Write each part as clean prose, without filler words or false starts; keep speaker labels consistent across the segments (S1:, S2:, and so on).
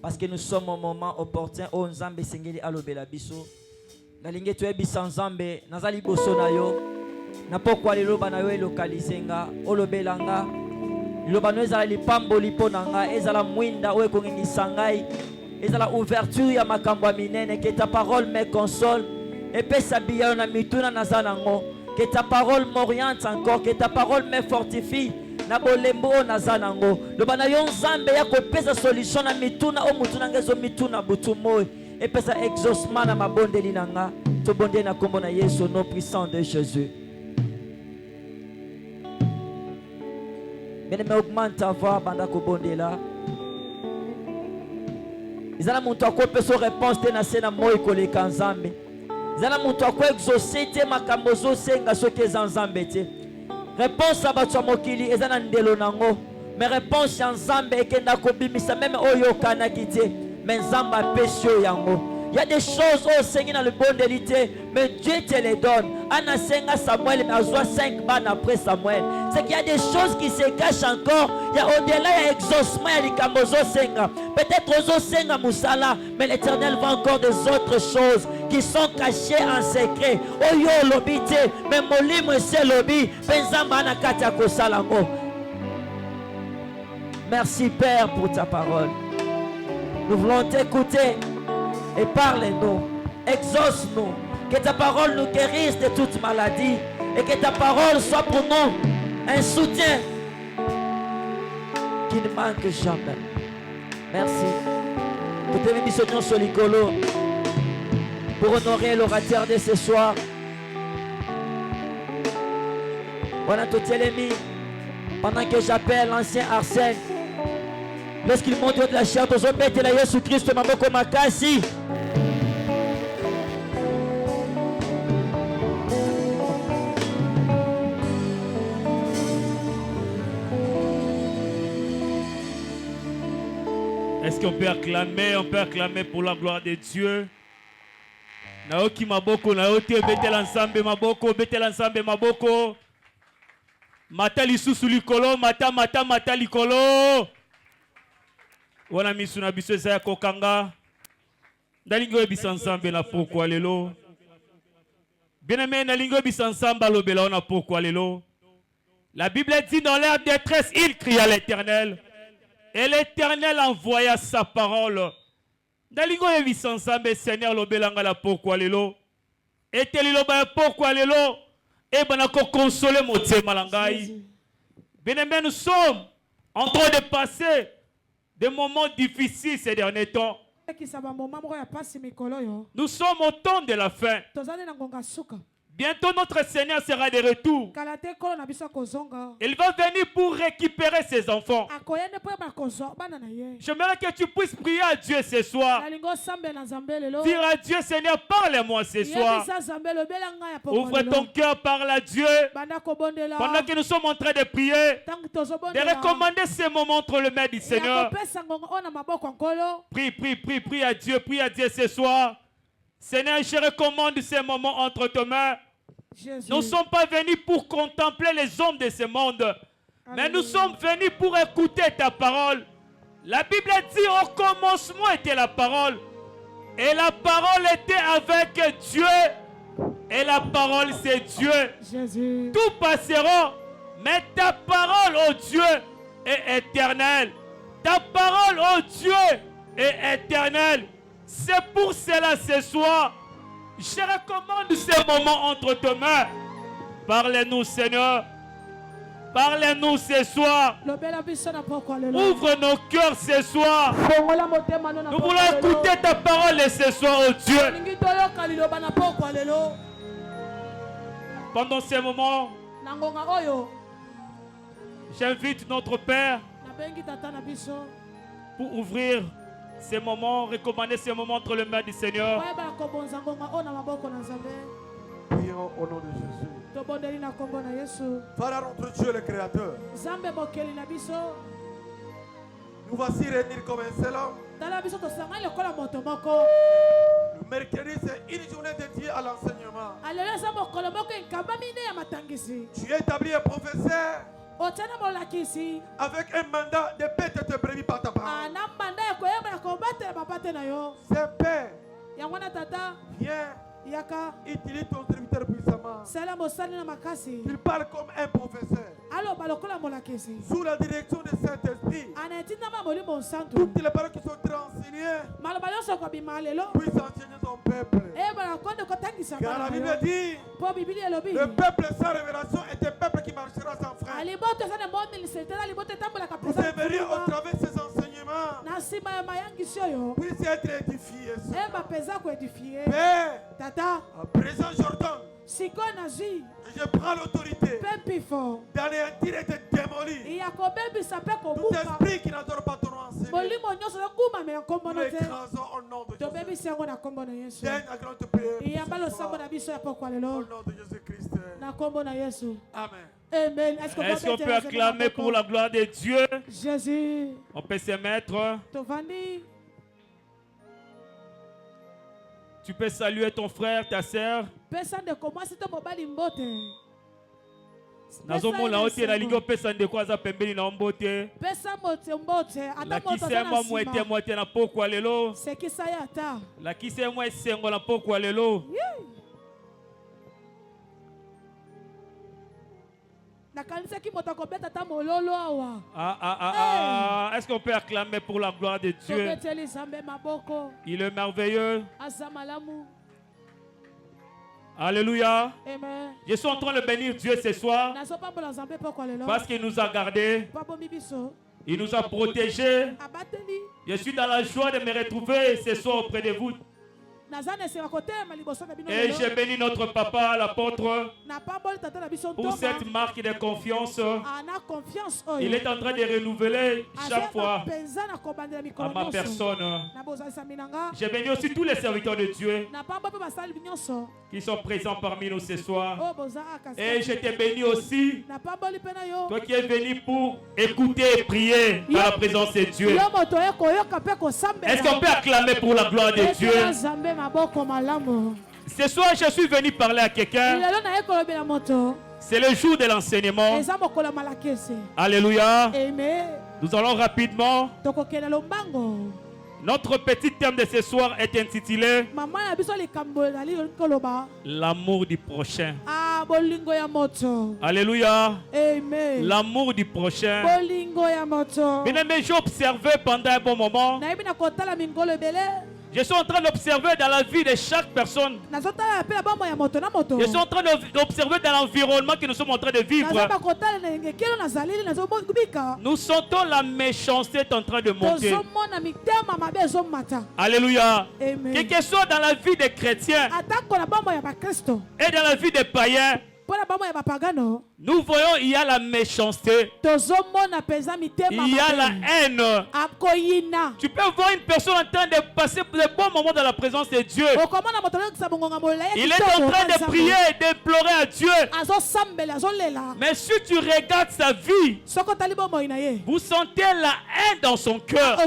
S1: Parce que nous sommes au moment opportun où Nzambe sengeli alobela biso. Nalinge toyebisa Nzambe nazali boso na yo. Na pokwa liloba na yo elokalizenga olobelanga. Liloba no ezala lipamboli mpo na nga, ezala mwinda oyo ekongengisa ngai, ezala ouverture ya makambo ya minene. Que ta parole me console epesa biya na mituna naza nango. Que ta parole m'oriente encore, que ta parole me fortifie na bolembo naza nango. Loba na yo Nzambe ya kopesa solution na mituna o mutuna ngezo mituna butu moyo epesa exaucement na mabondeli nanga. Tobonde na kombo na Yesu au nom puissant de Jésus. Bien-aimé, augmente ta voix banda kobondela. Izala muntu akopesa réponse te na sena moyo koleka Nzambe. Izala muntu ako exaucer te makambo zo senga soki eza Nzambe te. Réponse à bato mokili ezana ndelo nango. Mais réponse ya Nzambe ekenda kobimisa même oyo kanaki te. Mais Nzambe apesi yo yango. Il y a des choses au Seigneur dans le bon délité, mais Dieu te les donne. Anna Senga Samuel, mais Azwa 5 bannes après Samuel. C'est qu'il y a des choses qui se cachent encore. Il y a au-delà, il y a exaucement, il y a Likamozo Senga. Peut-être Ozo Senga Moussala, mais l'Éternel va encore des autres choses qui sont cachées en secret. Oyo lobité, mais Molim c'est lobby. Benzamba Nakatia Kosalango. Merci Père pour ta parole. Nous voulons t'écouter. Et parle-nous, exauce-nous, que ta parole nous guérisse de toute maladie et que ta parole soit pour nous un soutien qui ne manque jamais. Merci. Nous te missions sur l'icolo pour honorer l'orateur de ce soir. Voilà tout télémi pendant que j'appelle l'ancien Arsène. Lorsqu'il monte de la chair, tous hommes mettent la Jésus-Christ, Mamoko Makasi.
S2: Est-ce qu'on peut acclamer pour la gloire de Dieu? Naoki Maboko, Naoki Betel ensemble Maboko, Betel ensemble Maboko. Mata lisusu likolo, mata likolo. Wana misuna biso ya kokanga. Nalingo ebisa ensemble na pourquoi lelo. Bien-aimé, nalingo ebisa ensemble alobela on a pourquoi lelo. La Bible dit dans leur détresse, il cria à l'Éternel. Et l'Éternel envoya sa parole. Nalingo ebisa ensemble Seigneur lobelanga la pourquoi lelo. Et teliloba pourquoi lelo. Et banako consoler motema langai. Bien-aimé, nous sommes en train de passer des moments difficiles ces derniers temps. Nous sommes au temps de la fin. Bientôt notre Seigneur sera de retour. Il va venir pour récupérer ses enfants. J'aimerais que tu puisses prier à Dieu ce soir. Dire à Dieu, Seigneur, parle-moi ce soir. Ouvre ton cœur, parle à Dieu. Pendant que nous sommes en train de prier, de recommander ces moments entre les mains du Seigneur. Prie à Dieu ce soir. Seigneur, je recommande ces moments entre tes mains. Jésus. Nous ne sommes pas venus pour contempler les hommes de ce monde. Alléluia. Mais nous sommes venus pour écouter ta parole. La Bible dit au commencement était la parole. Et la parole était avec Dieu. Et la parole c'est Dieu. Jésus. Tout passera. Mais ta parole, oh Dieu, est éternelle. Ta parole, oh Dieu, est éternelle. C'est pour cela ce soir, je recommande ces moments entre tes mains. Parlez-nous, Seigneur. Parlez-nous ce soir. Ouvre nos cœurs ce soir. Nous voulons écouter ta parole ce soir, oh Dieu. Pendant ces moments, j'invite notre Père pour ouvrir ces moments, recommander ces moments entre les mains du Seigneur.
S3: Prions au nom de Jésus. Par notre Dieu le Créateur, nous voici réunis comme un seul homme. Le mercredi, c'est une journée dédiée à l'enseignement. Tu as établi un professeur avec un mandat de paix tes brebis par ta parole. Saint-Père, viens, utilise ton serviteur puissamment. Il parle comme un professeur. Sous la direction du Saint-Esprit, toutes les paroles qui sont enseignées puissent enseigner ton peuple. Car la Bible dit, le peuple sans révélation est un peuple qui marchera sans frein. Vous aimeriez au travers de ces enseignements puisse être édifié. Père, à présent Jordan, je prends l'autorité d'anéantir et de démolir tout esprit qui n'adore pas ton enseignement. Nous l'écrasons au nom de Jésus. Donne la grande prière au nom de Jésus-Christ. Amen.
S2: Amen. Est-ce qu'on peut acclamer pour la gloire de Dieu?
S1: Jésus.
S2: On peut se mettre. Tu peux saluer ton frère, ta sœur. Nazomona otie na lingo pesa ndeko aza pembeni na mbote. La kisema mwete mwete na pokwa lelo. La kisema esengo na pokwa lelo. Est-ce qu'on peut acclamer pour la gloire de Dieu? Il est merveilleux. Alléluia. Amen. Je suis en train de bénir Dieu ce soir parce qu'il nous a gardés. Il nous a protégés. Je suis dans la joie de me retrouver ce soir auprès de vous. Et je bénis notre papa, l'apôtre, pour cette marque de confiance. Il est en train de renouveler chaque fois à ma personne. Je bénis aussi tous les serviteurs de Dieu qui sont présents parmi nous ce soir. Et je te bénis aussi, toi qui es venu pour écouter et prier dans la présence de Dieu. Est-ce qu'on peut acclamer pour la gloire de Dieu? Ce soir, je suis venu parler à quelqu'un. C'est le jour de l'enseignement. Alléluia. Amen. Nous allons rapidement. Notre petit thème de ce soir est intitulé l'amour du prochain. Alléluia. Amen. L'amour du prochain. Bien-aimé, j'ai observé pendant un bon moment. Je suis en train d'observer dans la vie de chaque personne. Je suis en train d'observer dans l'environnement que nous sommes en train de vivre. Nous sentons la méchanceté en train de monter. Alléluia. Quel que soit dans la vie des chrétiens et dans la vie des païens, nous voyons il y a la méchanceté, il y a la haine. Tu peux voir une personne en train de passer de bons moments dans la présence de Dieu. Il est en train de prier et d'implorer à Dieu. Mais si tu regardes sa vie, vous sentez la haine dans son cœur.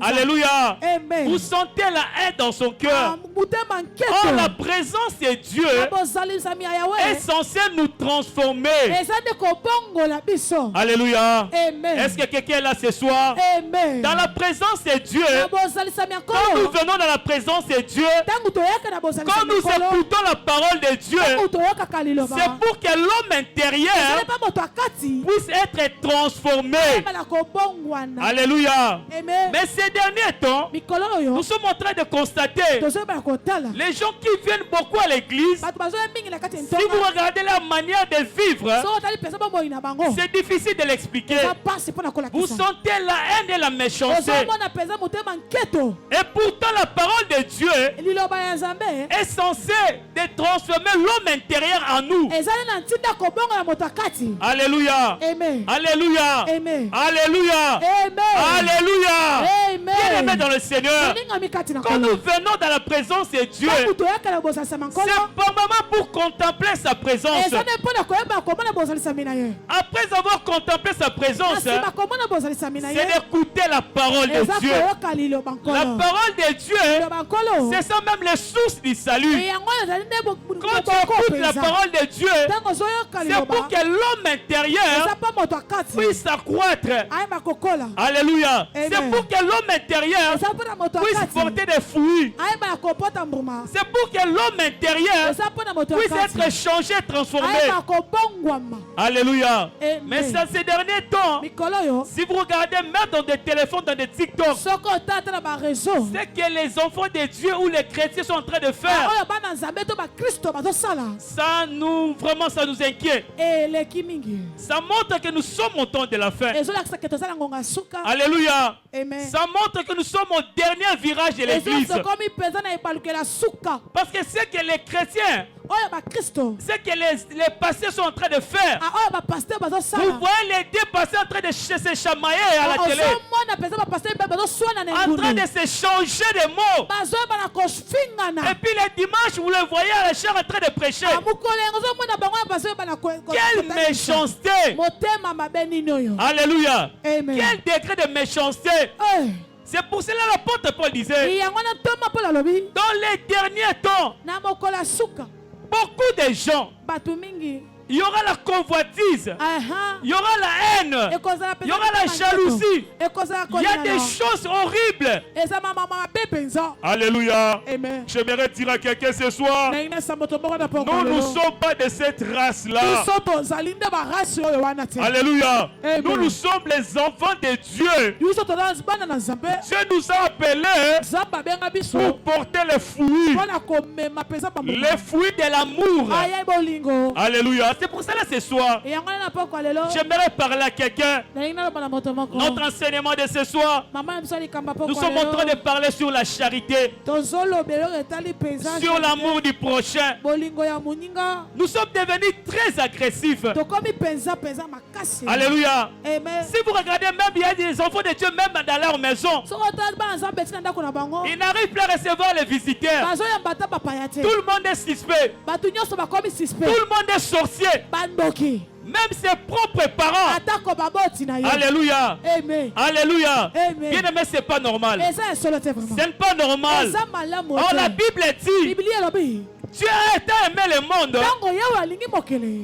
S2: Alléluia. Amen. Vous sentez la haine dans son cœur. Or la présence de Dieu est censée nous transformer. Alléluia. Est-ce que quelqu'un est là ce soir? Amen. Dans la présence de Dieu, quand nous venons dans la présence de Dieu, quand nous écoutons la parole de Dieu, c'est pour que l'homme intérieur puisse être transformé. Alléluia. Amen. Mais ces derniers temps, nous sommes en train de constater les gens qui viennent beaucoup à l'église. Si vous regardez la manière de vivre, c'est difficile de l'expliquer. Vous sentez la haine et la méchanceté. Et pourtant la parole de Dieu est censée de transformer l'homme intérieur en nous. Alléluia. Amen. Alléluia. Amen. Alléluia. Alléluia. Amen. Bien-aimés dans le Seigneur, quand nous venons dans la présence de Dieu, c'est pas moment pour contempler sa présence. Après avoir contemplé sa présence, c'est d'écouter la parole de Dieu. La parole de Dieu, c'est ça même les sources du salut. Quand tu écoutes la parole de Dieu, c'est pour que l'homme intérieur puisse s'accroître. Alléluia. C'est pour que l'homme intérieur puisse porter des fruits. C'est pour que l'homme intérieur puisse être changé, transformé. Alléluia. Mais ça, ces derniers temps, si vous regardez même dans des téléphones, dans des TikTok, c'est que les enfants de Dieu ou les chrétiens sont en train de faire. Ça nous inquiète. Ça montre que nous sommes au temps de la fin. Alléluia. Ça montre que nous sommes au dernier virage de l'église. Parce que c'est que les chrétiens, c'est que les pasteurs sont en train de faire. Vous voyez les deux pasteurs en train de se chamailler à la télé, en train de se changer de mots. Et puis les dimanches, vous le voyez à la chair en train de prêcher. Quelle méchanceté! Alléluia! Quel degré de méchanceté! C'est pour cela l'apôtre Paul disait, dans les derniers temps, beaucoup de gens, il y aura la convoitise, il y aura la haine, il y aura la jalousie, il y a des choses horribles. Alléluia. J'aimerais dire à quelqu'un ce soir, nous ne sommes pas de cette race-là. Alléluia. Nous sommes les enfants de Dieu. Dieu nous a appelés pour porter les fruits de l'amour. Alléluia. C'est pour cela ce soir, j'aimerais parler à quelqu'un. Notre enseignement de ce soir, nous sommes en train de parler sur la charité, sur l'amour du prochain. Nous sommes devenus très agressifs. Alléluia. Si vous regardez, même il y a des enfants de Dieu, même dans leur maison, ils n'arrivent plus à recevoir les visiteurs. Tout le monde est suspect. Tout le monde est sorcier. Même ses propres parents. Alléluia. Alléluia. Bien aimé, c'est pas normal. Ce n'est pas normal. Or la Bible dit, Dieu a aimé le monde.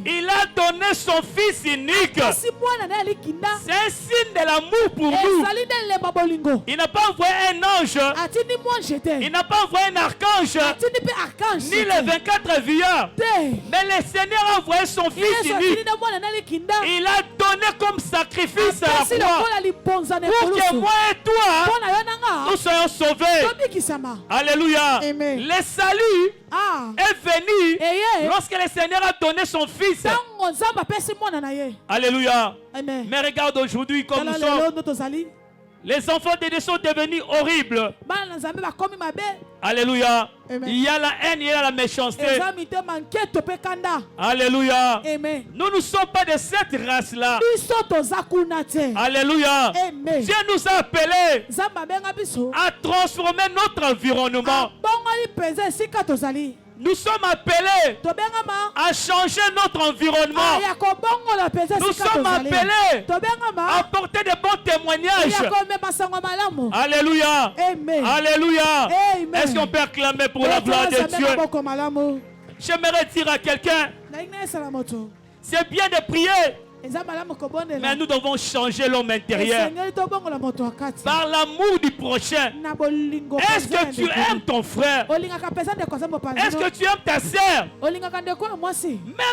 S2: Il a donné son Fils unique. C'est un signe de l'amour pour nous. Il n'a pas envoyé un ange. Il n'a pas envoyé un archange. Ni les 24 vieillards. Mais le Seigneur a envoyé son Fils unique. Il a donné comme sacrifice à la croix pour que moi et toi, nous soyons sauvés. Alléluia. Le salut est venu lorsque le Seigneur a donné son Fils. Alléluia. Mais regarde aujourd'hui comme nous sommes. Les enfants de Dieu sont devenus horribles. Alléluia. Il y a la haine, il y a la méchanceté. Alléluia. Nous ne sommes pas de cette race-là. Alléluia. Dieu nous a appelés à transformer notre environnement. Nous sommes appelés à changer notre environnement. Nous sommes appelés à apporter de bons témoignages. Alléluia. Alléluia. Est-ce qu'on peut acclamer pour la gloire de Dieu? J'aimerais dire à quelqu'un, c'est bien de prier, mais nous devons changer l'homme intérieur par l'amour du prochain. Est-ce que tu aimes ton frère? Est-ce que tu aimes ta sœur? Même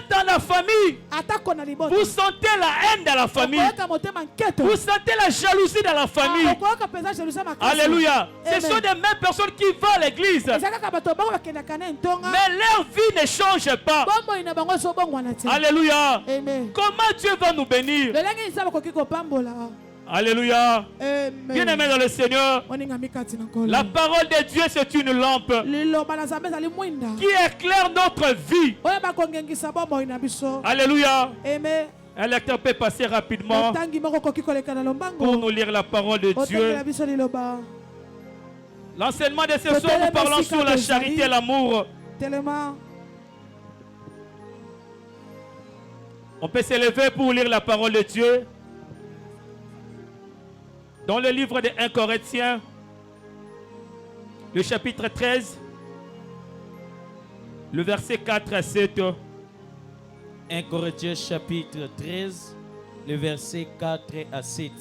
S2: dans la famille, vous sentez la haine dans la famille. Vous sentez la jalousie dans la famille. Alléluia. Ce sont les mêmes personnes qui vont à l'église, mais leur vie ne change pas. Alléluia. Comment Dieu va nous bénir? Alléluia. Bien-aimés dans le Seigneur, la parole de Dieu, c'est une lampe qui éclaire notre vie. Alléluia. Un lecteur peut passer rapidement pour nous lire la parole de Dieu. L'enseignement de ce soir, nous parlons sur la charité et l'amour. On peut s'élever pour lire la parole de Dieu. Dans le livre de 1 Corinthiens, le chapitre 13, le verset 4 à 7.
S4: 1 Corinthiens chapitre 13, le verset 4 à 7.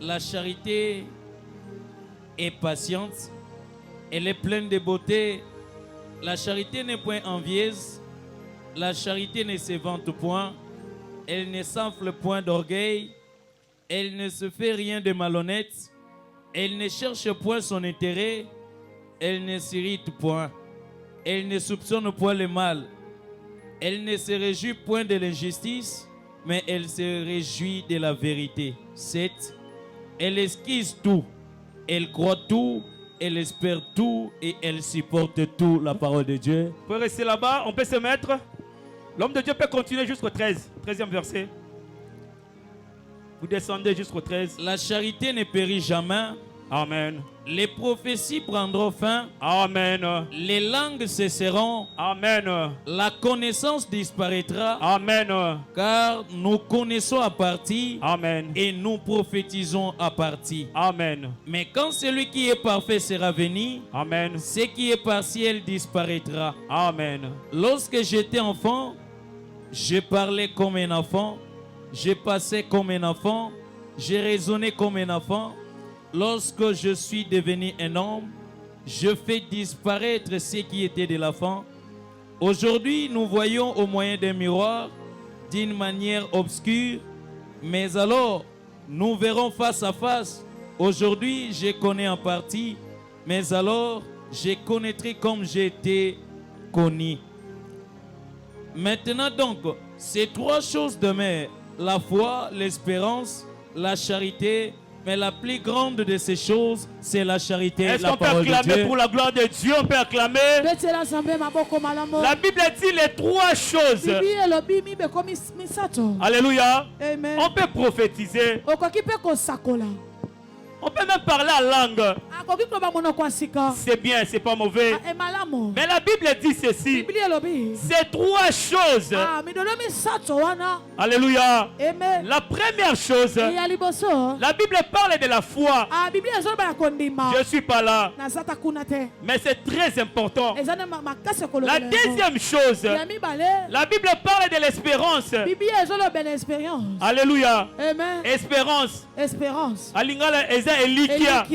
S4: La charité est patiente, elle est pleine de beauté. La charité n'est point envieuse, la charité ne se vante point, elle ne s'enfle point d'orgueil, elle ne se fait rien de malhonnête, elle ne cherche point son intérêt, elle ne s'irrite point, elle ne soupçonne point le mal, elle ne se réjouit point de l'injustice, mais elle se réjouit de la vérité. 7. Elle esquisse tout, elle croit tout, elle espère tout et elle supporte tout. La parole de Dieu.
S2: On peut rester là-bas, on peut se mettre. L'homme de Dieu peut continuer jusqu'au 13, 13e verset. Vous descendez jusqu'au 13.
S4: La charité ne périt jamais.
S2: Amen.
S4: Les prophéties prendront fin.
S2: Amen.
S4: Les langues cesseront.
S2: Amen.
S4: La connaissance disparaîtra.
S2: Amen.
S4: Car nous connaissons à partie.
S2: Amen.
S4: Et nous prophétisons à partie.
S2: Amen.
S4: Mais quand celui qui est parfait sera venu,
S2: amen,
S4: ce qui est partiel disparaîtra.
S2: Amen.
S4: Lorsque j'étais enfant, je parlais comme un enfant, je passais comme un enfant, je raisonnais comme un enfant. Lorsque je suis devenu un homme, je fais disparaître ce qui était de l'enfant. Aujourd'hui, nous voyons au moyen d'un miroir, d'une manière obscure, mais alors, nous verrons face à face. Aujourd'hui, je connais en partie, mais alors, je connaîtrai comme j'ai été connu. Maintenant donc, ces trois choses demeurent, la foi, l'espérance, la charité. Mais la plus grande de ces choses, c'est la charité.
S2: Est-ce qu'on peut acclamer pour la gloire de Dieu? On peut acclamer. La Bible dit les trois choses. Alléluia.
S3: Amen.
S2: On peut prophétiser. On peut même parler en langue. C'est bien, c'est pas mauvais. Mais la Bible dit ceci. Ces trois choses. Alléluia.
S3: Amen.
S2: La première chose. La Bible parle de la foi. Je ne suis pas là. Mais c'est très important. La deuxième chose. La Bible parle de l'espérance. Alléluia.
S3: Amen.
S2: Espérance.
S3: Espérance.
S2: Elikia.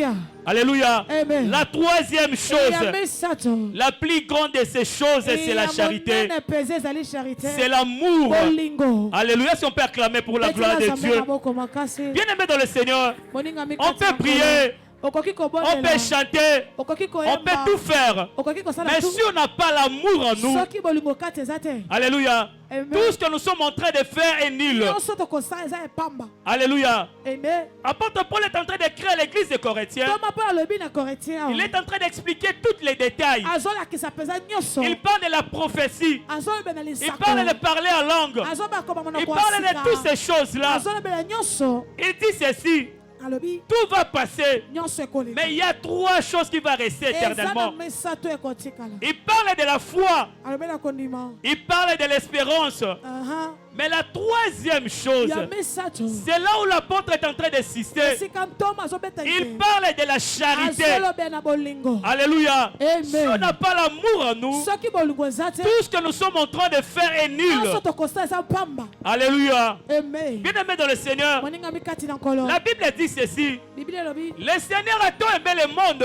S2: Alléluia.
S3: Amen.
S2: La troisième chose, la plus grande de ces choses, c'est la charité. C'est l'amour. Alléluia. Si on peut acclamer pour la gloire de Dieu. Bien-aimé dans le Seigneur, on peut prier. On peut chanter, on peut tout faire, mais si on n'a pas l'amour en nous, alléluia, tout ce que nous sommes en train de faire est nul. Alléluia. Apôtre Paul est en train de créer l'église de Corinthiens. Il est en train d'expliquer tous les détails. Il parle de la prophétie. Il parle de parler en langue. Il parle de toutes ces choses-là. Il dit ceci. Tout va passer, mais il y a trois choses qui vont rester éternellement. Il parle de la foi, il parle de l'espérance, mais la troisième chose, c'est là où l'apôtre est en train d'insister. Il parle de la charité. Alléluia. Si on n'a pas l'amour en nous, tout ce que nous sommes en train de faire est nul. Alléluia. Bien-aimé dans le Seigneur, la Bible dit ceci. Le Seigneur a tant aimé le monde,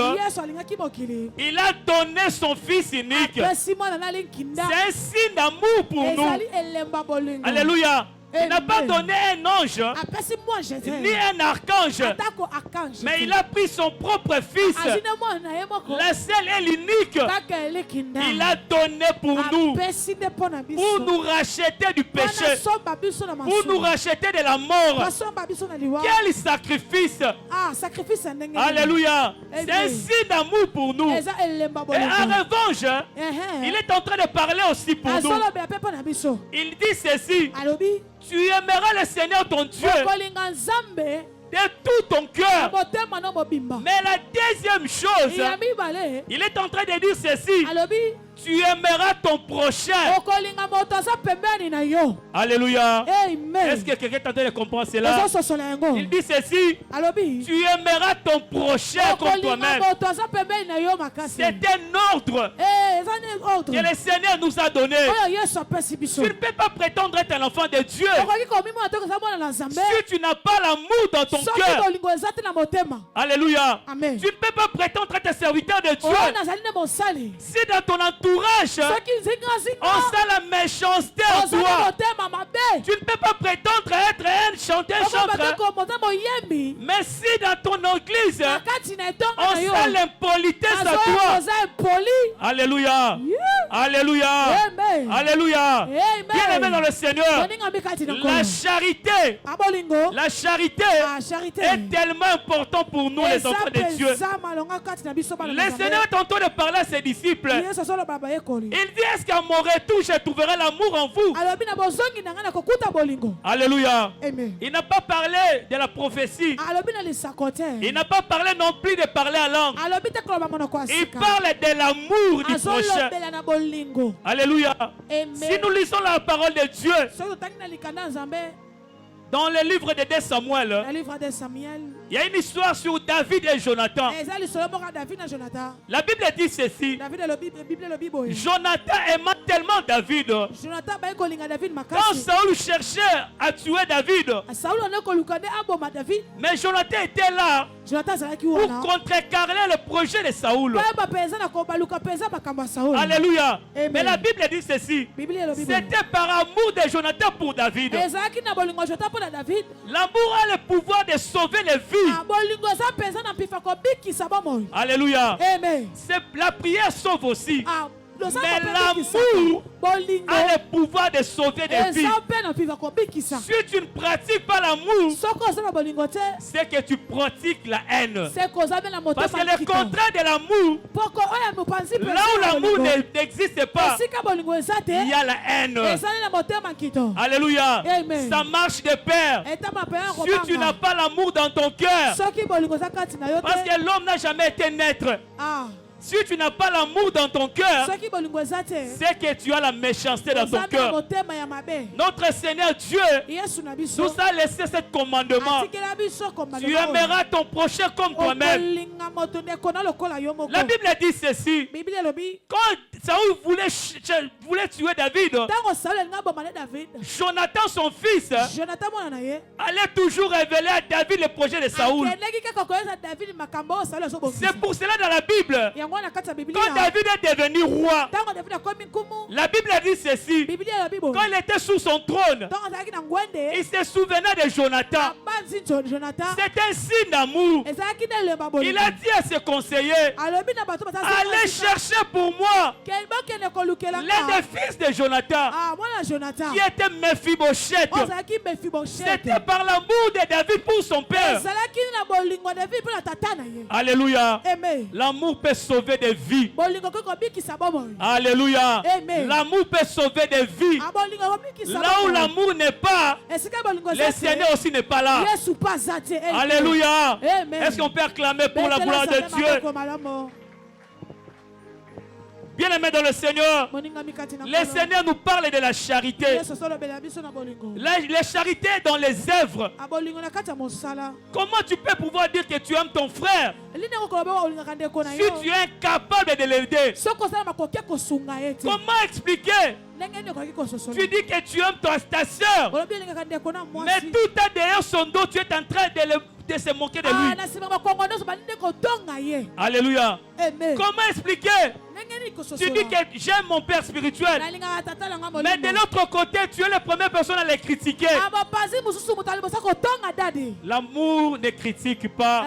S2: il a donné son Fils unique. C'est un signe d'amour pour nous. Alléluia. Il n'a pas donné un ange ni un archange, mais il a pris son propre fils, la seule et l'unique. Il a donné pour nous racheter du péché, pour nous racheter de la mort. Quel sacrifice! Alléluia! C'est un signe d'amour pour nous. Et en revanche, il est en train de parler aussi pour nous. Il dit ceci. Tu aimeras le Seigneur ton Dieu de tout ton cœur. Mais la deuxième chose, il est en train de dire ceci. Tu aimeras ton prochain. Alléluia. Est-ce que quelqu'un est en train de comprendre cela? Il dit ceci. Tu aimeras ton prochain comme toi-même. C'est un ordre que le Seigneur nous a donné. Tu ne peux pas prétendre être un enfant de Dieu si tu n'as pas l'amour dans ton cœur. Alléluia.
S3: Amen.
S2: Tu ne peux pas prétendre être un serviteur de Dieu si dans ton entourage on sent la méchanceté en toi. Tu ne peux pas prétendre être un chanteur, mais si dans ton église on sent l'impolitesse à toi. Alléluia. Alléluia. Alléluia. Bien aimé dans le Seigneur, la charité est tellement importante pour nous les enfants de Dieu. Le Seigneur est en train de parler à ses disciples. Il dit, est-ce qu'à mon retour je trouverai l'amour en vous? Alléluia. Il n'a pas parlé de la prophétie. Il n'a pas parlé non plus de parler à langue. Il parle de l'amour du prochain. Alléluia. Si nous lisons la parole de Dieu dans le livre de 2 Samuel, il y a une histoire sur David et Jonathan. La Bible dit ceci. Jonathan aimait tellement David. Quand Saül cherchait à tuer David, mais Jonathan était là pour contrecarrer le projet de Saül. Alléluia. Mais la Bible dit ceci. C'était par amour de Jonathan pour David. L'amour a le pouvoir de sauver les vies. Alléluia. La prière sauve aussi. Mais l'amour a le pouvoir de sauver des vies. Si tu ne pratiques pas l'amour, c'est que tu pratiques la haine. Parce que le contraire de l'amour, là où l'amour n'existe pas, il y a la haine. Alléluia. Ça marche de pair. Si tu n'as pas l'amour dans ton cœur, parce que l'homme n'a jamais été naître. Si tu n'as pas l'amour dans ton cœur, c'est que tu as la méchanceté dans ton cœur. Notre Seigneur Dieu nous a laissé ce commandement. Tu aimeras ton prochain comme toi-même. La Bible dit ceci. Quand Saül voulait tuer David, Jonathan, son fils, allait toujours révéler à David le projet de Saül. C'est pour cela dans la Bible, quand David est devenu roi, la Bible dit ceci. Quand il était sous son trône, il se souvenait de Jonathan. C'est un signe d'amour. Il a dit à ses conseillers, allez chercher pour moi l'un des fils de Jonathan, qui était Mephibosheth. C'était par l'amour de David pour son père. Alléluia. L'amour peut sauver des vies. Alléluia. L'amour peut sauver des vies. Là où l'amour n'est pas, le Seigneur aussi n'est pas là. Alléluia. Est-ce qu'on peut acclamer pour la gloire de Dieu? Bien aimé dans le Seigneur, le Seigneur nous parle de la charité. La charité dans les œuvres. Comment tu peux pouvoir dire que tu aimes ton frère si tu es incapable de l'aider? Comment expliquer? Tu dis que tu aimes ta soeur, mais tout à derrière son dos, tu es en train de se moquer de lui. Alléluia. Comment expliquer? Tu dis que j'aime mon père spirituel, mais de l'autre côté, tu es la première personne à les critiquer. L'amour ne critique pas.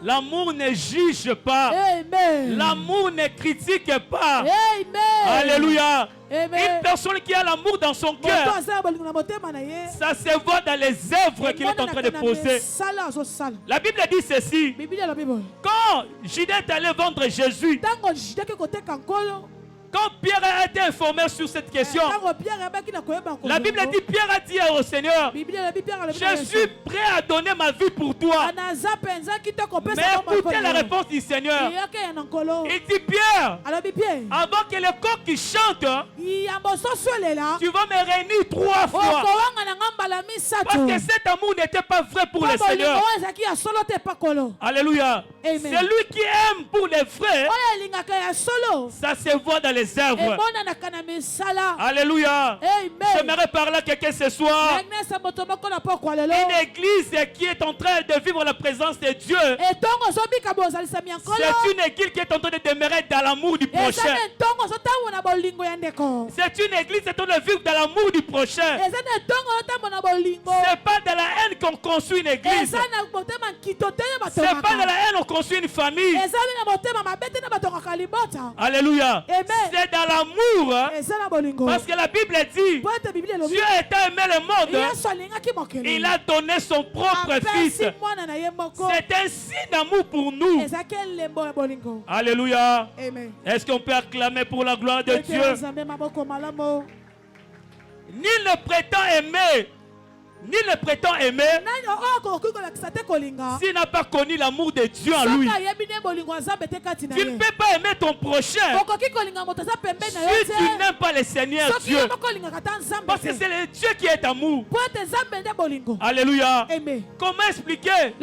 S2: L'amour ne juge pas. L'amour ne critique pas. Alléluia. Une personne qui a l'amour dans son cœur, ça se voit dans les œuvres qu'il est en train de poser. La Bible dit ceci. Quand Judas est allé vendre Jésus, Quand Pierre a été informé sur cette question, la Bible dit, Pierre a dit au Seigneur, je suis prêt à donner ma vie pour toi. Mais écoutez la réponse du Seigneur. Il dit, Pierre, avant que le coq qui chante, tu vas me réunir 3 fois. Parce que cet amour n'était pas vrai pour le Seigneur. Alléluia. Celui qui aime pour les vrais, ça se voit dans les œuvres. Alléluia. J'aimerais parler à quelqu'un ce soir. Une église qui est en train de vivre la présence de Dieu. C'est une église qui est en train de demeurer dans l'amour du prochain. C'est une église qui est en train de vivre dans l'amour du prochain. C'est pas de la haine qu'on construit une église. C'est pas de la haine qu'on construit une famille. Alléluia. C'est dans l'amour. Parce que la Bible dit, Dieu a aimé le monde. Il a donné son propre fils. C'est un signe d'amour pour nous. Alléluia. Est-ce qu'on peut acclamer pour la gloire de Dieu? Nul ne prétend aimer. Ni le prétend aimer s'il n'a pas connu l'amour de Dieu en lui. Tu ne peux pas aimer ton prochain si tu n'aimes pas le Seigneur Dieu. Parce que c'est le Dieu qui est amour. Alléluia. Comment expliquer?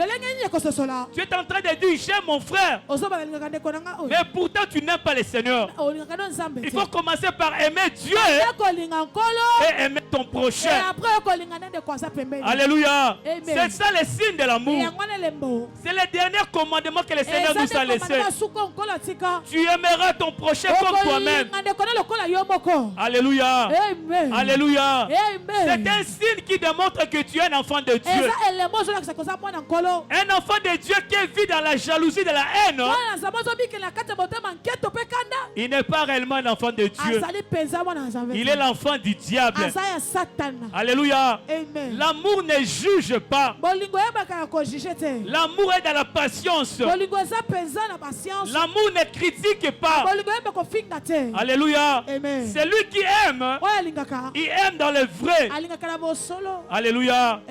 S2: Tu es en train de dire j'aime mon frère, mais pourtant tu n'aimes pas le Seigneur. Il faut commencer par aimer Dieu et aimer ton prochain. Alléluia. C'est ça le signe de l'amour. C'est le dernier commandement que le Seigneur nous a laissé. Tu aimeras ton prochain comme toi-même. Alléluia. Alléluia. C'est un signe qui démontre que tu es un enfant de Dieu. Un enfant de Dieu qui vit dans la jalousie, de la haine. Il n'est pas réellement un enfant de Dieu. Il est l'enfant du diable. Alléluia. L'amour ne juge pas. L'amour est dans la patience. L'amour ne critique pas. Alléluia. C'est lui qui aime. Il aime dans le vrai. Alléluia.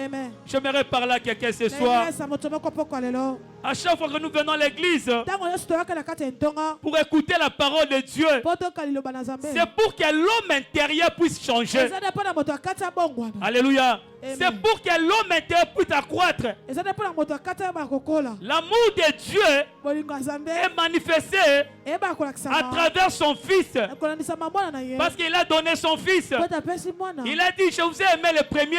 S2: J'aimerais parler à quelqu'un ce soir. À chaque fois que nous venons à l'église pour écouter la parole de Dieu, c'est pour que l'homme intérieur puisse changer. Alléluia. C'est pour que l'homme intérieur puisse accroître. L'amour de Dieu est manifesté à travers son Fils. Parce qu'il a donné son Fils. Il a dit, je vous ai aimé le premier.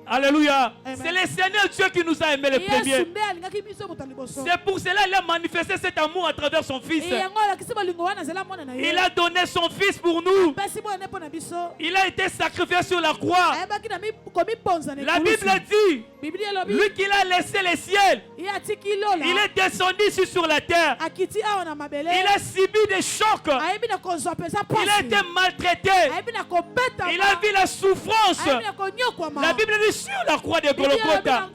S2: Alléluia. C'est le Seigneur Dieu qui nous a aimé le premier. C'est pour cela qu'il a manifesté cet amour à travers son Fils. Il a donné son Fils pour nous. Il a été sacrifié sur la croix. La Bible dit, lui qui a laissé le ciel, il est descendu ici sur la terre. Il a subi des chocs. Il a été maltraité. Il a vu la souffrance. La Bible dit sur la croix de Golgotha.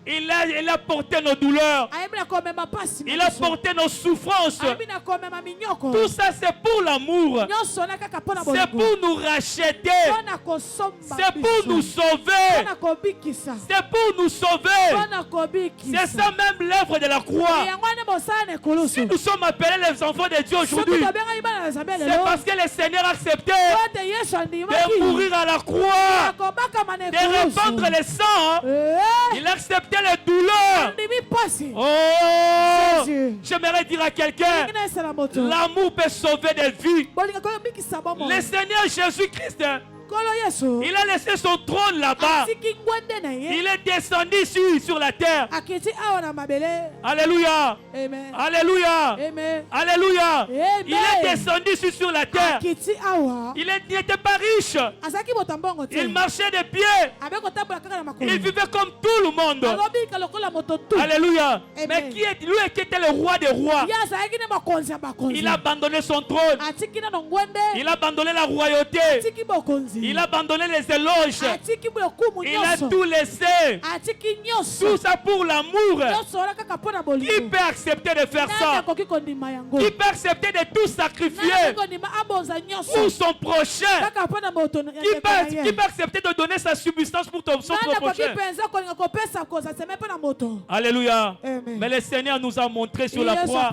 S2: Il a porté nos douleurs. Il a porté nos souffrances. Tout ça c'est pour l'amour. C'est pour nous racheter. C'est pour nous sauver. C'est pour nous sauver. C'est ça même l'œuvre de la croix. Si nous sommes appelés les enfants de Dieu aujourd'hui, c'est parce que le Seigneur a accepté de mourir à la croix, de répandre le sang. Il a accepté les douleurs. Oh, j'aimerais dire à quelqu'un, l'amour peut sauver des vies. Le Seigneur Jésus-Christ, il a laissé son trône là-bas. Il est descendu ici sur la terre. Alléluia. Alléluia. Alléluia. Il est descendu ici sur la terre. Il n'était pas riche. Il marchait de pied. Il vivait comme tout le monde. Alléluia. Mais lui qui était le roi des rois, il a abandonné son trône. Il a abandonné la royauté. Il a abandonné les éloges. Il a tout laissé. Tout ça pour l'amour. Qui peut accepter de faire ça? Qui peut accepter de tout sacrifier pour son prochain? Qui peut accepter de donner sa subsistance pour son prochain? Alléluia. Mais le Seigneur nous a montré sur la croix,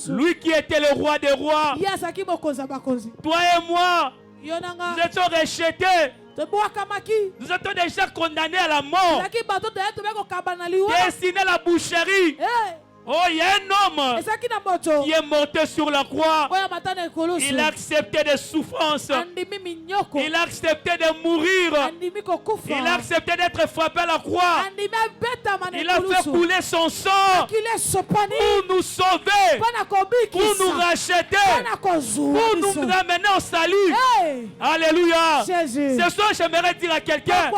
S2: lui qui était le roi des rois, toi et moi, nous étions rejetés. Nous étions déjà condamnés à la mort. Destinés à la boucherie. Oh, il y a un homme qui est mortel sur la croix. Il a accepté des souffrances. Il a accepté de mourir. Il a accepté d'être frappé à la croix. Il a fait couler son sang pour nous sauver, pour nous racheter, pour nous ramener au salut. Alléluia. Ce soir, j'aimerais dire à quelqu'un, oh,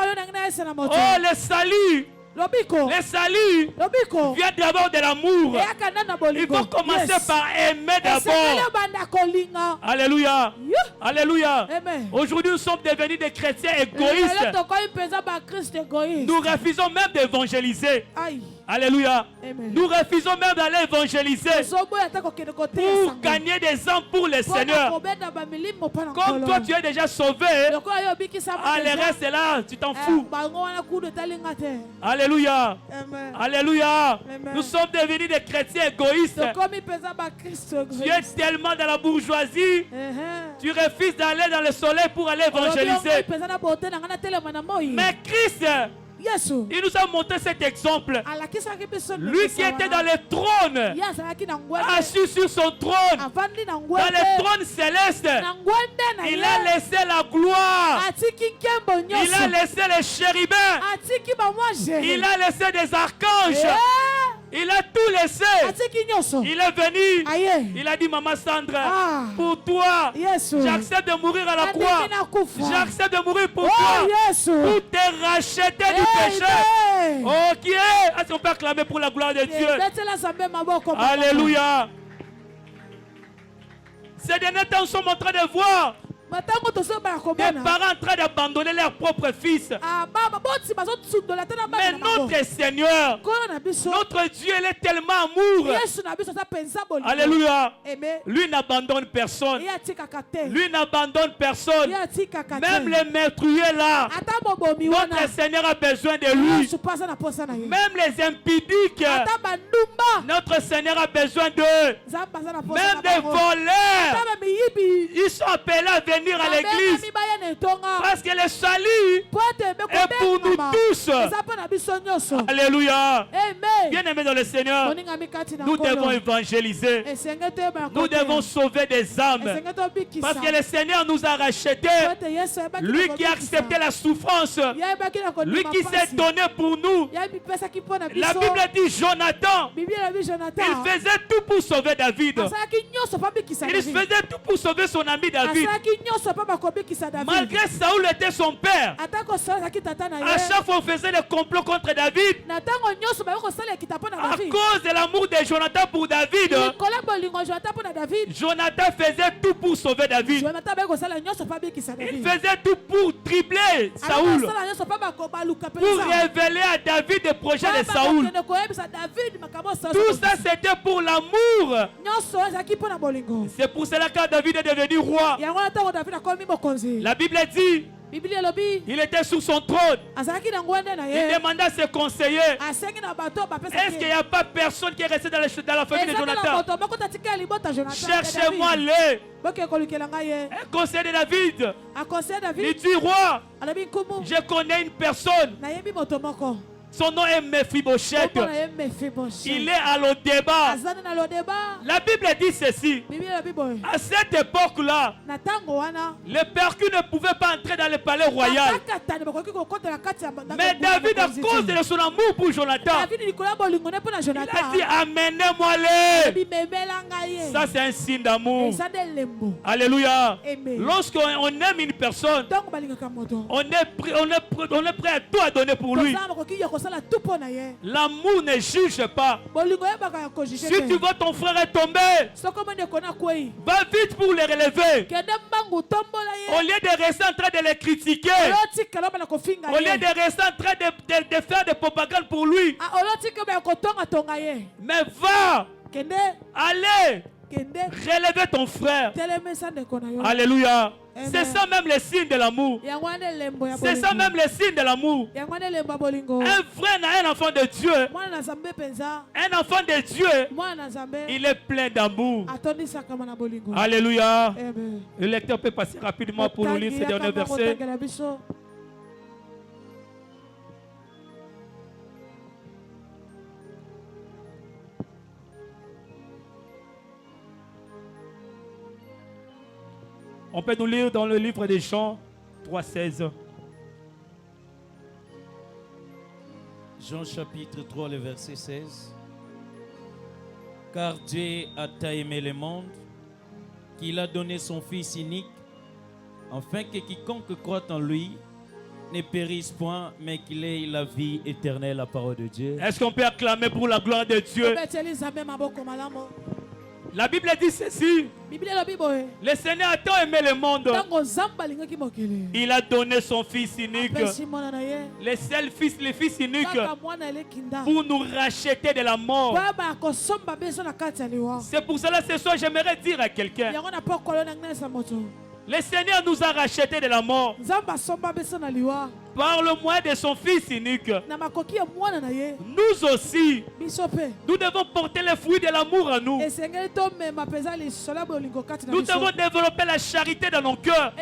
S2: le salut. Le salut vient d'abord de l'amour. Il faut commencer par aimer d'abord. Alléluia. Alléluia. Aujourd'hui, nous sommes devenus des chrétiens égoïstes. Nous refusons même d'évangéliser. Alléluia. Nous refusons même d'aller évangéliser pour gagner des âmes pour le Seigneur. Comme toi, tu es déjà sauvé, le reste est là, tu t'en fous. Alléluia. Alléluia. Nous sommes devenus des chrétiens égoïstes. Tu es tellement dans la bourgeoisie, tu refuses d'aller dans le soleil pour aller évangéliser. Mais Christ, il nous a montré cet exemple. Lui qui était dans le trône, assis sur son trône, dans le trône céleste, il a laissé la gloire, il a laissé les chérubins, il a laissé des archanges. Il a tout laissé. Il est venu. Il a dit, Maman Sandra, pour toi, j'accepte de mourir à la croix. J'accepte de mourir pour toi. Pour te racheter du péché. Oh, qui est? Est-ce qu'on peut acclamer pour la gloire de Dieu? Alléluia. Ces derniers temps, nous sommes en train de voir des parents en train d'abandonner leur propre fils. Mais notre Seigneur, notre Dieu, il est tellement amour. Alléluia. Lui n'abandonne personne. Lui n'abandonne personne. Même les meurtriers là, notre Seigneur a besoin de lui. Même les impudiques, notre Seigneur a besoin d'eux. Même des voleurs, ils sont appelés à venir à l'église parce que le salut est pour nous tous. Alléluia. Bien aimés dans le Seigneur, nous devons évangéliser. Nous devons sauver des âmes parce que le Seigneur nous a rachetés. Lui qui a accepté la souffrance, lui qui s'est donné pour nous. La Bible dit Jonathan, il faisait tout pour sauver David. Il faisait tout pour sauver son ami David. Malgré Saoul était son père, à chaque fois on faisait des complots contre David. À cause de l'amour de Jonathan pour David, Jonathan faisait tout pour sauver David. Il faisait tout pour tripler Saoul, pour révéler à David le projet de Saoul. Tout ça c'était pour l'amour. C'est pour cela que David est devenu roi. La Bible dit, il était sur son trône. Il demanda à ses conseillers, est-ce qu'il n'y a pas personne qui est resté dans la famille de Jonathan? Cherchez-moi-le. Un conseiller de David, il dit, roi, je connais une personne. Son nom est Mephibosheth. Il est à l'Odéba. La Bible dit ceci. À cette époque-là, les percus ne pouvaient pas entrer dans le palais royal. Mais David, à cause de son amour pour Jonathan, il a dit, amenez-moi-les. Ça, c'est un signe d'amour. Alléluia. Lorsqu'on aime une personne, on est prêt à tout à donner pour lui. L'amour ne juge pas. Si tu vois ton frère est tombé, va vite pour le relever. Au lieu de rester en train de le critiquer, au lieu de rester en train de faire des propagandes pour lui, mais va, allez, relevez ton frère. Alléluia. C'est ça même le signe de l'amour. C'est ça même le signe de l'amour. Un frère n'a un enfant de Dieu. Un enfant de Dieu, il est plein d'amour. Alléluia. Le lecteur peut passer rapidement pour nous lire ces derniers versets. On peut nous lire dans le livre de Jean 3,16.
S4: Jean chapitre 3, le verset 16. Car Dieu a tant aimé le monde qu'il a donné son Fils unique, afin que quiconque croit en lui ne périsse point, mais qu'il ait la vie éternelle, la parole de Dieu.
S2: Est-ce qu'on peut acclamer pour la gloire de Dieu? La Bible dit ceci. Le Seigneur a tant aimé le monde. Il a donné son Fils unique. Le seul Fils, le Fils unique, pour nous racheter de la mort. C'est pour cela ce soir j'aimerais dire à quelqu'un. Le Seigneur nous a rachetés de la mort par le moyen de son Fils unique. Nous aussi, nous devons porter les fruits de l'amour en nous. Nous devons développer la charité dans nos cœurs.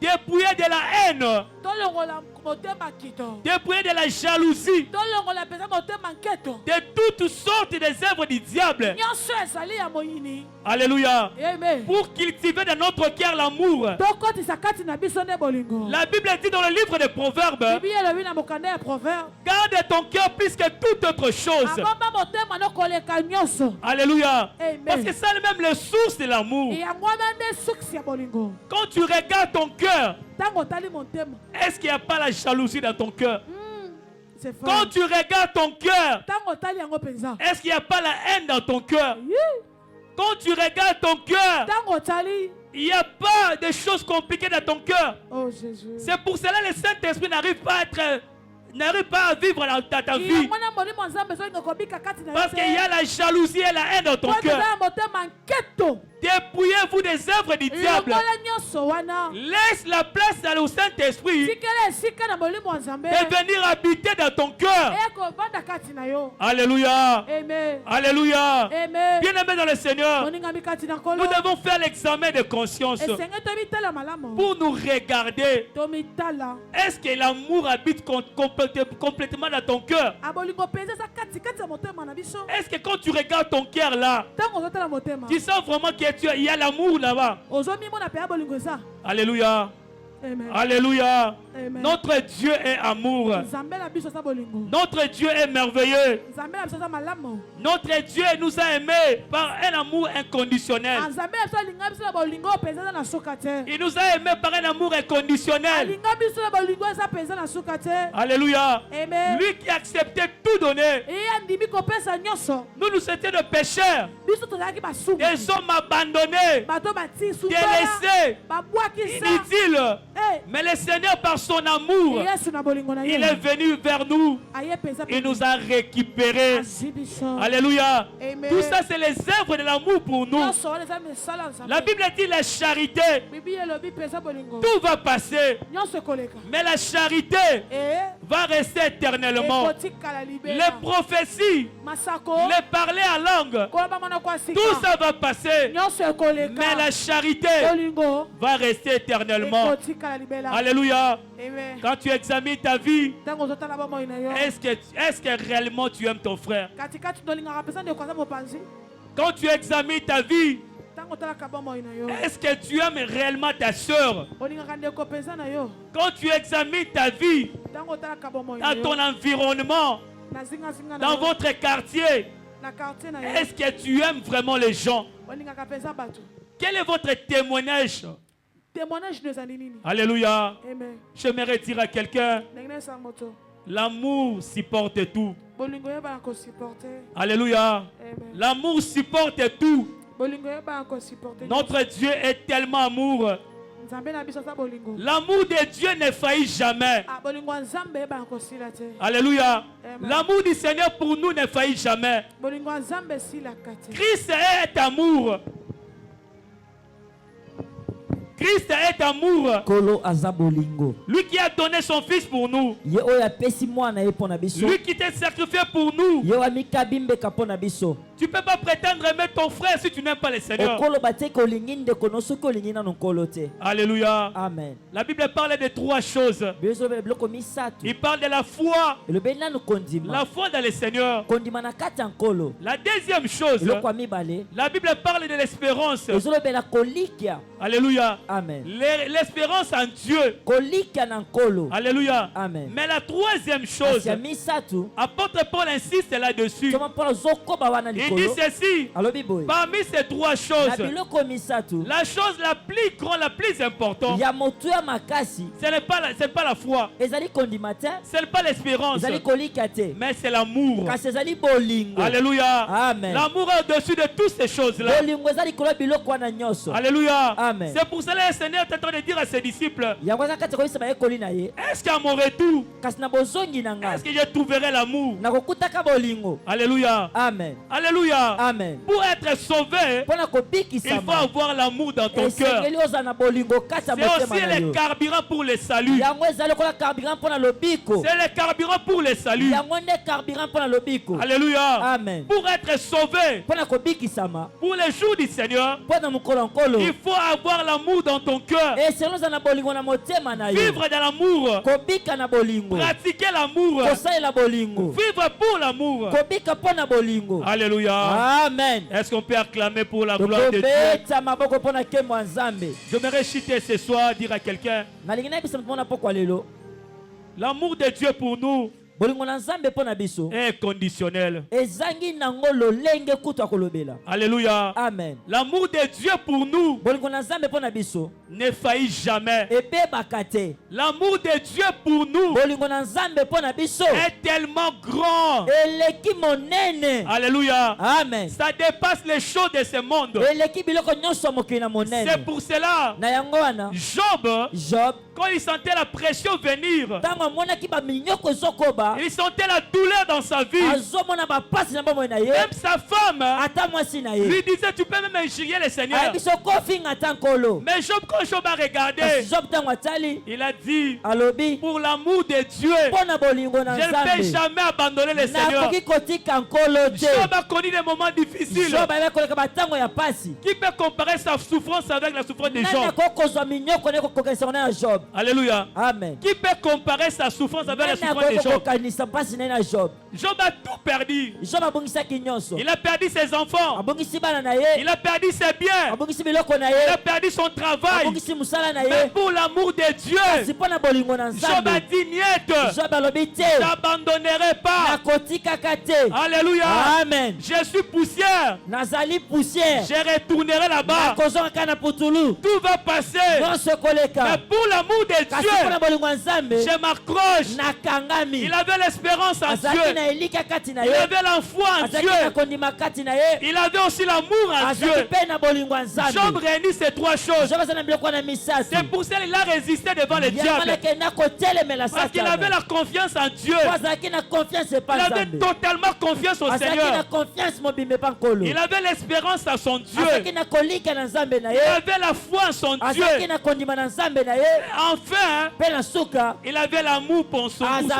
S2: Dépouiller de la haine, dépouiller de la jalousie, de toutes sortes des œuvres du diable. Alléluia. Pour cultiver dans notre cœur l'amour. La Bible dit dans le livre des Proverbes, garde ton cœur plus que toute autre chose. Alléluia. Parce que c'est même la source de l'amour. Quand tu regardes ton cœur, est-ce qu'il n'y a pas la jalousie dans ton cœur? Quand tu regardes ton cœur, est-ce qu'il n'y a pas la haine dans ton cœur? Quand tu regardes ton cœur, il n'y a pas de choses compliquées dans ton cœur. C'est pour cela que le Saint-Esprit n'arrive pas à vivre dans ta vie. Parce qu'il y a la jalousie et la haine dans ton cœur. Dépouillez-vous des œuvres du diable. Laisse la place au Saint-Esprit de venir habiter dans ton cœur. Alléluia. Alléluia. Bien-aimés dans le Seigneur, nous devons faire l'examen de conscience pour nous regarder. Est-ce que l'amour habite complètement dans ton cœur? Est-ce que quand tu regardes ton cœur là, tu sens vraiment qu'il y a l'amour là-bas? Alléluia. Amen. Alléluia. Amen. Notre Dieu est amour. Notre Dieu est merveilleux. Notre Dieu nous a aimés par un amour inconditionnel. Il nous a aimés par un amour inconditionnel. Alléluia. Amen. Lui qui a accepté tout donner. Nous étions de pécheurs, des hommes abandonnés, délaissés, inutiles. Mais le Seigneur, par son amour, il est venu vers nous. Il nous a récupérés. Alléluia. Amen. Tout ça, c'est les œuvres de l'amour pour nous. La Bible dit la charité. Tout va passer. Mais la charité va rester éternellement. Les prophéties, les parler en langue, tout ça va passer. Mais la charité va rester éternellement. Alléluia. Amen. Quand tu examines ta vie, est-ce que réellement tu aimes ton frère? Quand tu examines ta vie, est-ce que tu aimes réellement ta soeur? Quand tu examines ta vie, dans ton environnement, dans votre quartier, est-ce que tu aimes vraiment les gens? Quel est votre témoignage? Alléluia. J'aimerais dire à quelqu'un, L'amour supporte tout. Alléluia. L'amour supporte tout. Notre Dieu est tellement amour. L'amour de Dieu ne faillit jamais. Alléluia. L'amour du Seigneur pour nous ne faillit jamais. Christ est amour. Christ est amour. Lui qui a donné son fils pour nous. Lui qui t'est sacrifié pour nous. Tu ne peux pas prétendre aimer ton frère si tu n'aimes pas le Seigneur. Alléluia.
S1: Amen.
S2: La Bible parle de trois choses. Il parle de la foi. La foi dans le Seigneur. La deuxième chose, la Bible parle de l'espérance. Alléluia.
S1: Amen.
S2: L'espérance en Dieu. Alléluia.
S1: Amen.
S2: Mais la troisième chose, apôtre Paul insiste là-dessus. Il dit ceci, parmi ces trois choses, la chose la plus grande, la plus importante, ce n'est pas la foi, ce n'est pas l'espérance, mais c'est l'amour. Alléluia.
S1: Amen.
S2: L'amour est au-dessus de toutes ces choses-là. Alléluia.
S1: Amen.
S2: C'est pour cela que le Seigneur est en train de dire à ses disciples, est-ce qu'à mon retour, est-ce que je trouverai l'amour? Alléluia.
S1: Amen.
S2: Alléluia.
S1: Amen.
S2: Pour être sauvé, il faut avoir l'amour dans ton cœur. C'est aussi le carburant pour le salut. C'est le carburant pour le salut. Alléluia.
S1: Amen.
S2: Pour être sauvé, pour les jours du Seigneur, il faut avoir l'amour dans ton cœur. Vivre dans l'amour. Pratiquer l'amour. Vivre pour l'amour. Alléluia.
S1: Amen.
S2: Est-ce qu'on peut acclamer pour la gloire de Dieu? J'aimerais chuter ce soir, dire à quelqu'un, l'amour de Dieu pour nous est conditionnel. Alléluia.
S1: Amen.
S2: L'amour de Dieu pour nous ne faillit jamais. L'amour de Dieu pour nous est tellement grand. Alléluia.
S1: Amen.
S2: Ça dépasse les choses de ce monde. C'est pour cela, Job, quand il sentait la pression venir, il sentait la douleur dans sa vie. Même sa femme lui disait, tu peux même injurier le Seigneur. Mais Job, quand Job a regardé, il a dit, pour l'amour de Dieu, je ne peux jamais abandonner le Seigneur. Job a connu des moments difficiles. Qui peut comparer sa souffrance avec la souffrance de Job? Alléluia.
S1: Amen.
S2: Qui peut comparer sa souffrance avec la souffrance de Job? Job a tout perdu. Il a perdu ses enfants. Il a perdu ses biens. Il a perdu son travail. Mais pour l'amour de Dieu, Job a dit niet. Je n'abandonnerai pas. Alléluia.
S1: Amen.
S2: Je suis poussière. Je retournerai là-bas. Tout va passer. Mais pour l'amour de Dieu, je m'accroche. Il avait l'espérance en Dieu. Il avait la foi en Dieu. Il avait aussi l'amour en Dieu. Job réunit ces trois choses. C'est pour ça qu'il a résisté devant le diable. Parce qu'il avait la confiance en Dieu. Il avait totalement confiance au Seigneur. Il avait l'espérance en son Dieu. Il avait la foi en son Dieu. Enfin, il avait l'amour pour son Dieu.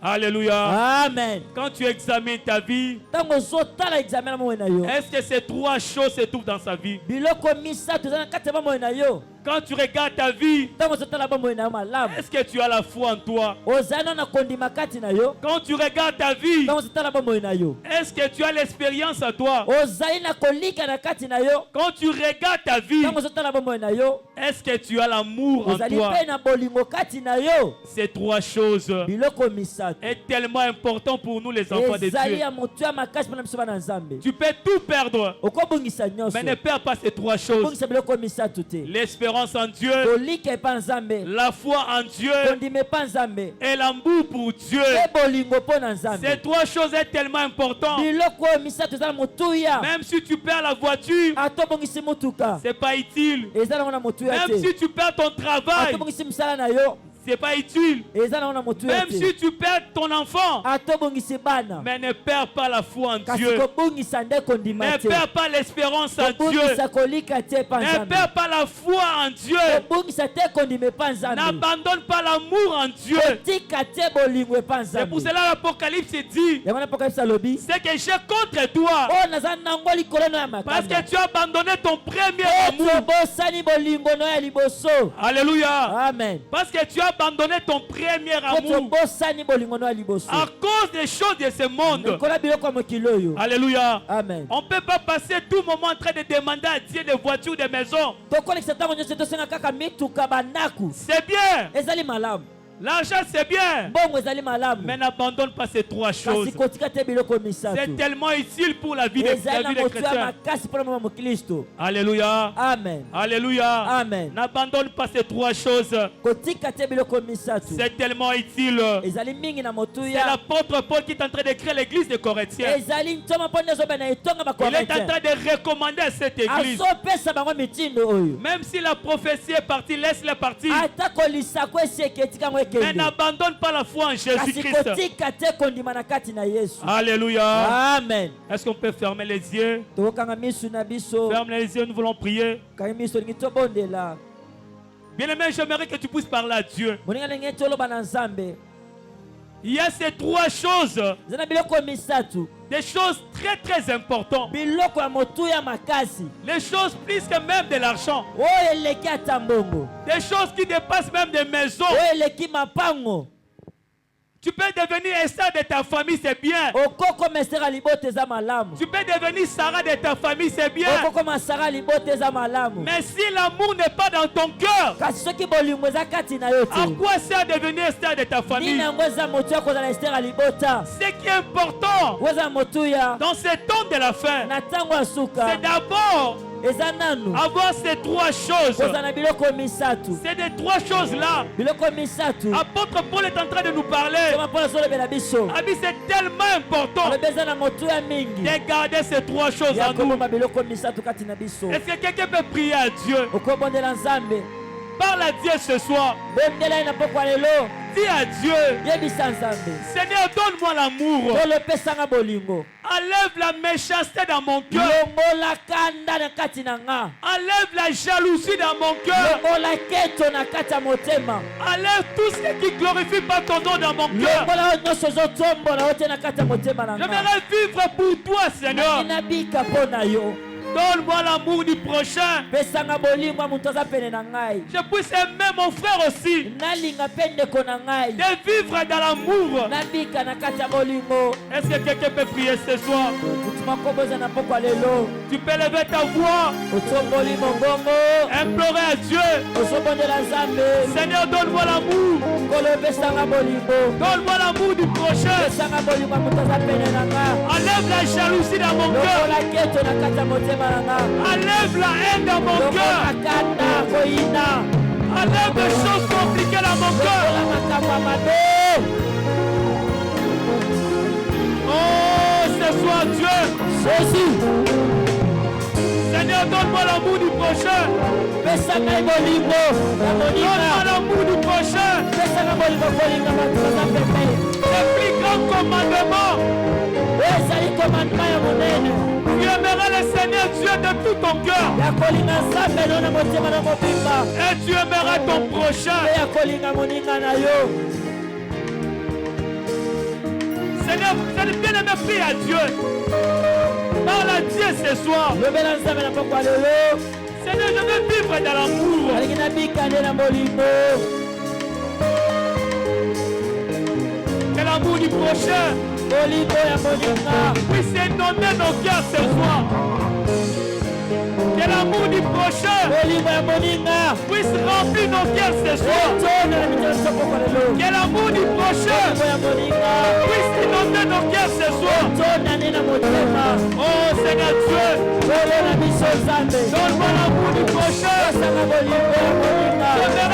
S2: Alléluia.
S1: Amen.
S2: Quand tu examines ta vie, est-ce que ces trois choses se trouvent dans sa vie? Quand tu regardes ta vie, est-ce que tu as la foi en toi? Quand tu regardes ta vie, est-ce que tu as l'expérience en toi? Quand tu regardes ta vie, est-ce que tu as l'amour en toi? Ces trois choses sont tellement importantes pour nous les enfants de Dieu. Tu peux tout perdre, mais ne perds pas ces trois choses. L'espérance l'espérance en Dieu, la foi en Dieu et l'amour pour Dieu. Ces trois choses sont tellement importantes. Même si tu perds la voiture, c'est pas utile. Même si tu perds ton travail, c'est pas utile. Même si tu perds ton enfant, mais ne perds pas la foi en Dieu. Ne perds pas l'espérance en Dieu. Ne perds pas la foi en Dieu. N'abandonne pas l'amour en Dieu. C'est pour cela l'Apocalypse dit, c'est que j'ai contre toi parce que tu as abandonné ton premier amour. Alléluia.
S1: Amen.
S2: Parce que tu as abandonné ton premier amour à cause des choses de ce monde. Alléluia.
S1: Amen.
S2: On ne peut pas passer tout moment en train de demander à Dieu des voitures, des maisons. C'est bien. L'argent c'est bien, mais n'abandonne pas ces trois choses. C'est tellement utile pour la vie des chrétiens. Alléluia.
S1: Amen.
S2: Alléluia.
S1: Amen.
S2: N'abandonne pas ces trois choses. C'est tellement utile. C'est l'apôtre Paul qui est en train d'écrire l'église de Corinthiens. Il est en train de recommander à cette église. Même si la prophétie est partie, laisse-la partir. Mais n'abandonne pas la foi en Jésus-Christ. Alléluia.
S1: Amen.
S2: Est-ce qu'on peut fermer les yeux? Ferme les yeux, nous voulons prier. Bien-aimé, j'aimerais que tu puisses parler à Dieu. Il y a ces trois choses. Des choses très très importantes. Les choses plus que même de l'argent. Des choses qui dépassent même des maisons. Tu peux devenir Esther de ta famille, c'est bien. Tu peux devenir Sarah de ta famille, c'est bien. Mais si l'amour n'est pas dans ton cœur, à quoi sert de devenir Esther de ta famille? Ce qui est important dans ce temps de la fin, c'est d'abord avoir ces trois choses. C'est des trois choses-là. Apôtre Paul est en train de nous parler. C'est tellement important de garder ces trois choses en nous. Est-ce que quelqu'un peut prier à Dieu? Parle à Dieu ce soir. Dis à Dieu, Seigneur, donne-moi l'amour. Enlève la méchanceté dans mon cœur. Enlève la jalousie dans mon cœur. Enlève tout ce qui ne glorifie pas ton nom dans mon cœur. J'aimerais vivre pour toi, Seigneur. Donne-moi l'amour du prochain. Je puisse aimer mon frère aussi. De vivre dans l'amour. Est-ce que quelqu'un peut prier ce soir? Tu peux lever ta voix. Implorer à Dieu. Seigneur, donne-moi l'amour. Donne-moi l'amour du prochain. Enlève la jalousie dans mon cœur. Enlève la haine dans mon cœur. Enlève des choses compliquées dans mon cœur. Oh, ce soit Dieu. Seigneur, donne-moi l'amour du prochain. Donne-moi l'amour du prochain. Le plus grand commandement. Tu aimeras le Seigneur Dieu de tout ton cœur. Et tu aimeras ton prochain. Seigneur, vous allez bien aimer, prie à Dieu. Parle à Dieu ce soir. Seigneur, je veux vivre dans l'amour. Que l'amour du prochain puisse inonder nos cœurs ce soir. Que l'amour du prochain puisse remplir nos cœurs ce soir. Que l'amour du prochain puisse inonder nos cœurs ce soir. Oh Seigneur Dieu, donne-moi l'amour du prochain.